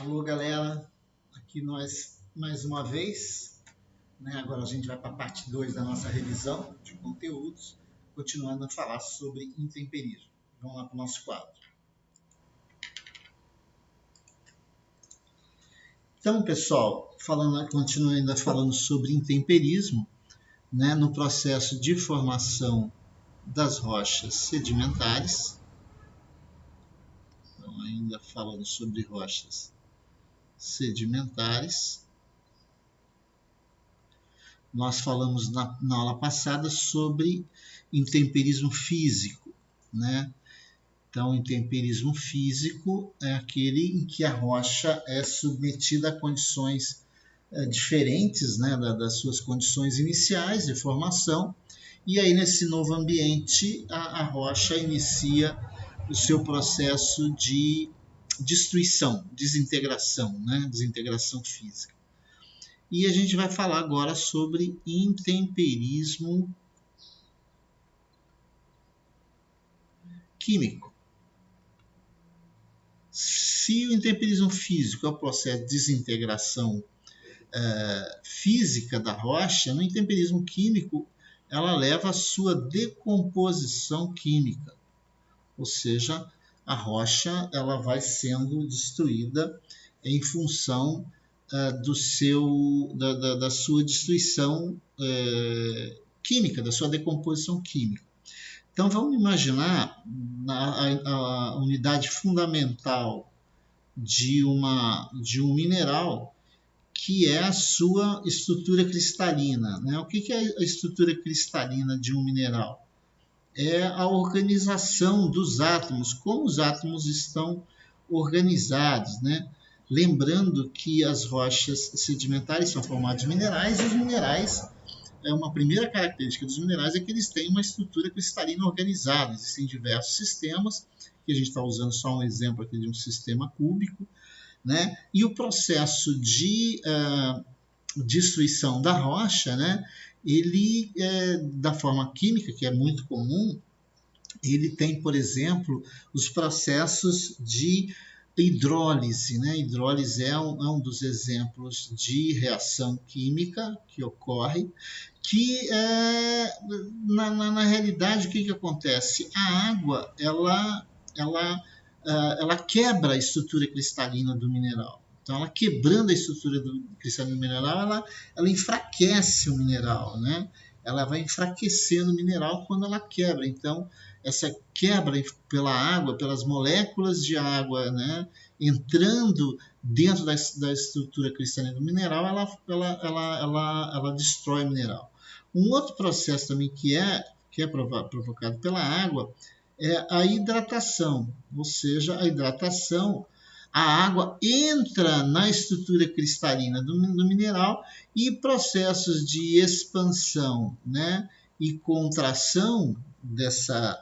Alô, galera, aqui nós mais uma vez, né? Agora a gente vai para a parte 2 da nossa revisão de conteúdos, continuando a falar sobre intemperismo. Vamos lá para o nosso quadro. Então, pessoal, continuando ainda falando sobre intemperismo, né? No processo de formação das rochas sedimentares. Então, ainda falando sobre rochas sedimentares. Nós falamos na aula passada sobre intemperismo físico, né? Então, intemperismo físico é aquele em que a rocha é submetida a condições diferentes, né, das suas condições iniciais de formação, e aí nesse novo ambiente a rocha inicia o seu processo de destruição, desintegração, né, desintegração física. E a gente vai falar agora sobre intemperismo químico. Se o intemperismo físico é o processo de desintegração física da rocha, no intemperismo químico ela leva à sua decomposição química, ou seja, a rocha ela vai sendo destruída em função da sua destruição química, da sua decomposição química. Então vamos imaginar a unidade fundamental de um mineral, que é a sua estrutura cristalina, né? O que é a estrutura cristalina de um mineral? É a organização dos átomos, como os átomos estão organizados, né? Lembrando que as rochas sedimentares são formadas de minerais, e os minerais, uma primeira característica dos minerais é que eles têm uma estrutura cristalina organizada. Existem diversos sistemas, que a gente está usando só um exemplo aqui de um sistema cúbico, né? E o processo de destruição da rocha, né? Ele, da forma química, que é muito comum, ele tem, por exemplo, os processos de hidrólise, né? Hidrólise é um dos exemplos de reação química que ocorre, que na realidade o que acontece? A água ela quebra a estrutura cristalina do mineral. Então, ela quebrando a estrutura cristalina do mineral, ela enfraquece o mineral, né? Ela vai enfraquecendo o mineral quando ela quebra. Então, essa quebra pela água, pelas moléculas de água, né, entrando dentro da estrutura cristalina do mineral, ela destrói o mineral. Um outro processo também que é provocado pela água é a hidratação, ou seja, a hidratação, a água entra na estrutura cristalina do mineral e processos de expansão, né, e contração dessa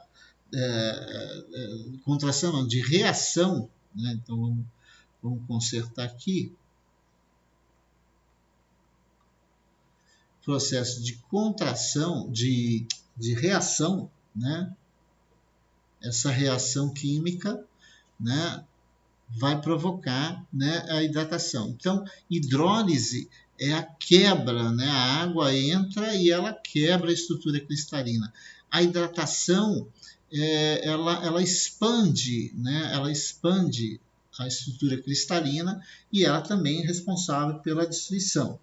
contração não, de reação, né? Então vamos consertar aqui. Processo de contração, de reação, né? Essa reação química, né, vai provocar, né, a hidratação. Então, hidrólise é a quebra, né? A água entra e ela quebra a estrutura cristalina. A hidratação ela expande, né? Ela expande a estrutura cristalina e ela também é responsável pela destruição.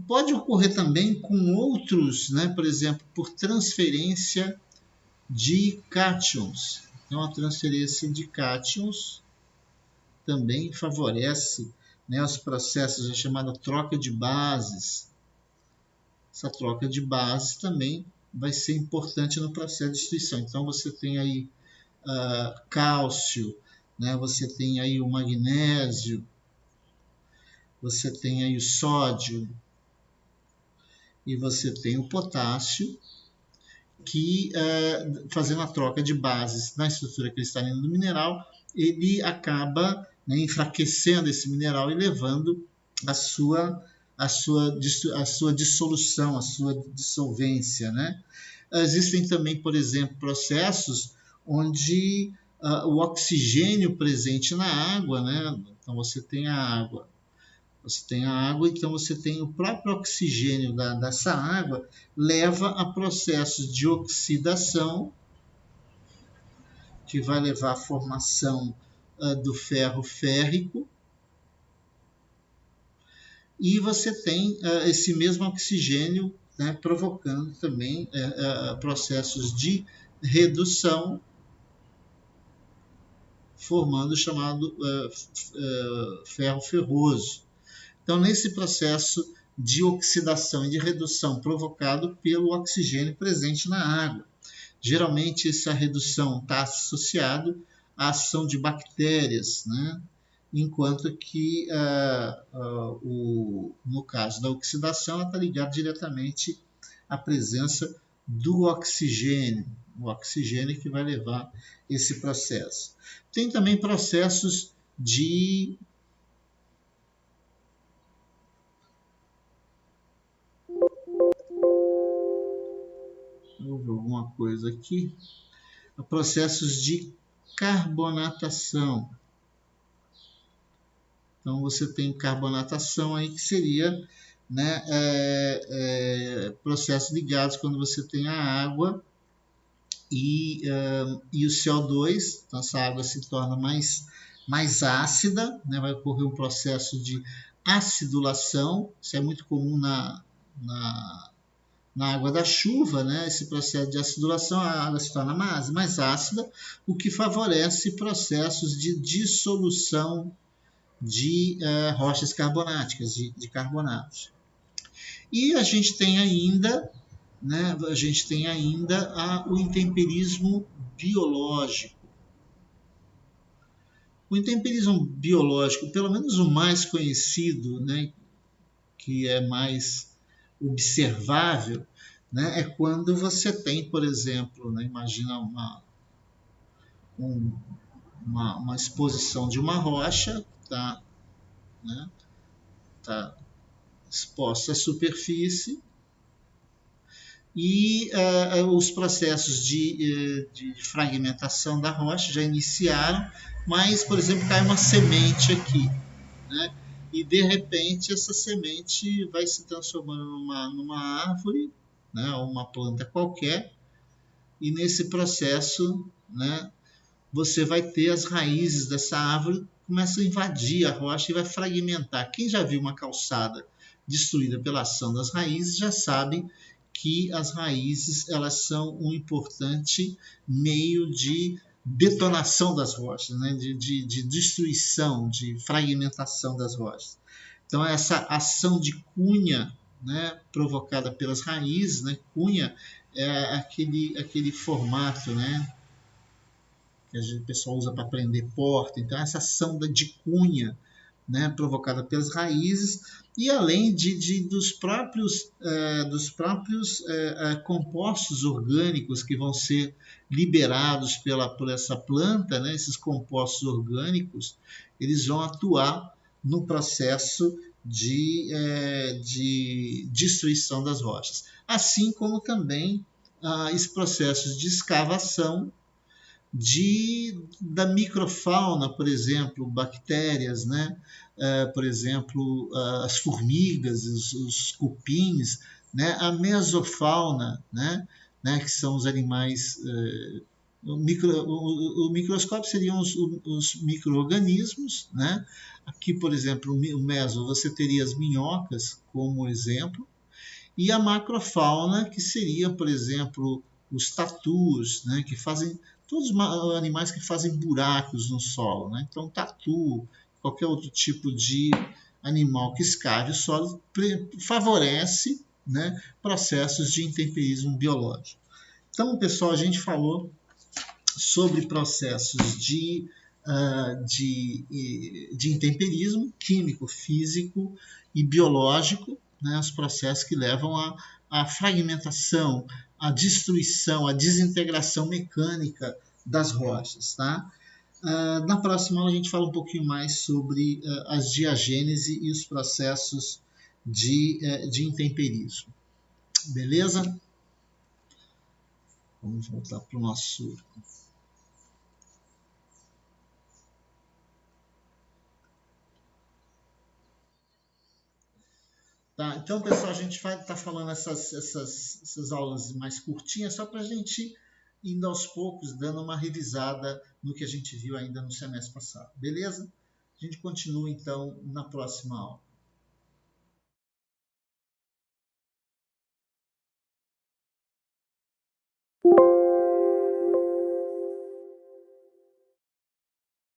Pode ocorrer também com outros, né? Por exemplo, por transferência de cátions. Então, a transferência de cátions também favorece, né, os processos, a chamada troca de bases. Essa troca de bases também vai ser importante no processo de destruição. Então, você tem aí cálcio, né, você tem aí o magnésio, você tem aí o sódio e você tem o potássio, que, fazendo a troca de bases na estrutura cristalina do mineral, ele acaba, né, enfraquecendo esse mineral e levando a sua dissolução, a sua dissolvência, né? Existem também, por exemplo, processos onde o oxigênio presente na água, né? Então você tem a água. Então você tem o próprio oxigênio dessa água, leva a processos de oxidação, que vai levar à formação do ferro férrico, e você tem esse mesmo oxigênio, né, provocando também processos de redução, formando o chamado ferro ferroso. Então, nesse processo de oxidação e de redução provocado pelo oxigênio presente na água. Geralmente, essa redução está associada à ação de bactérias, né? Enquanto que, no caso da oxidação, ela está ligada diretamente à presença do oxigênio, o oxigênio que vai levar esse processo. Tem também processos de houve alguma coisa aqui, processos de carbonatação. Então você tem carbonatação aí que seria, né, processos ligados quando você tem a água e o CO2, então essa água se torna mais ácida, né, vai ocorrer um processo de acidulação, isso é muito comum na água da chuva, né, esse processo de acidulação, a água se torna mais ácida, o que favorece processos de dissolução de rochas carbonáticas, de carbonatos. E a gente tem ainda, né, o intemperismo biológico. O intemperismo biológico, pelo menos o mais conhecido, né, que é mais observável, né, é quando você tem, por exemplo, né, imagina uma exposição de uma rocha, tá, né, tá exposta à superfície, e os processos de fragmentação da rocha já iniciaram, mas, por exemplo, cai uma semente aqui, né? E de repente essa semente vai se transformando numa árvore, né? Ou uma planta qualquer, e nesse processo, né, você vai ter as raízes dessa árvore começam a invadir a rocha e vai fragmentar. Quem já viu uma calçada destruída pela ação das raízes já sabe que as raízes elas são um importante meio de detonação das rochas, né? de destruição, de fragmentação das rochas. Então, essa ação de cunha, né, provocada pelas raízes, né, cunha é aquele formato, né, que o pessoal usa para prender porta. Então, essa ação de cunha, né, provocada pelas raízes, e além dos próprios compostos orgânicos que vão ser liberados por essa planta, né, esses compostos orgânicos, eles vão atuar no processo de destruição das rochas. Assim como também esses processos de escavação da microfauna, por exemplo, bactérias, né? Por exemplo, as formigas, os cupins, né? A mesofauna, né? Que são os animais. O microscópio seriam os micro-organismos, né? Aqui, por exemplo, o meso, você teria as minhocas como exemplo, e a macrofauna, que seria, por exemplo, os tatus, né, que fazem todos os animais que fazem buracos no solo, né? Então, tatu, qualquer outro tipo de animal que escave o solo favorece, né, processos de intemperismo biológico. Então, pessoal, a gente falou sobre processos de intemperismo químico, físico e biológico, né, os processos que levam à fragmentação, à destruição, à desintegração mecânica das rochas. Tá? Na próxima aula a gente fala um pouquinho mais sobre as diagênese e os processos de intemperismo. Beleza? Vamos voltar para o nosso Tá? Então, pessoal, a gente vai estar falando essas aulas mais curtinhas, só para a gente indo aos poucos, dando uma revisada no que a gente viu ainda no semestre passado. Beleza? A gente continua, então, na próxima aula.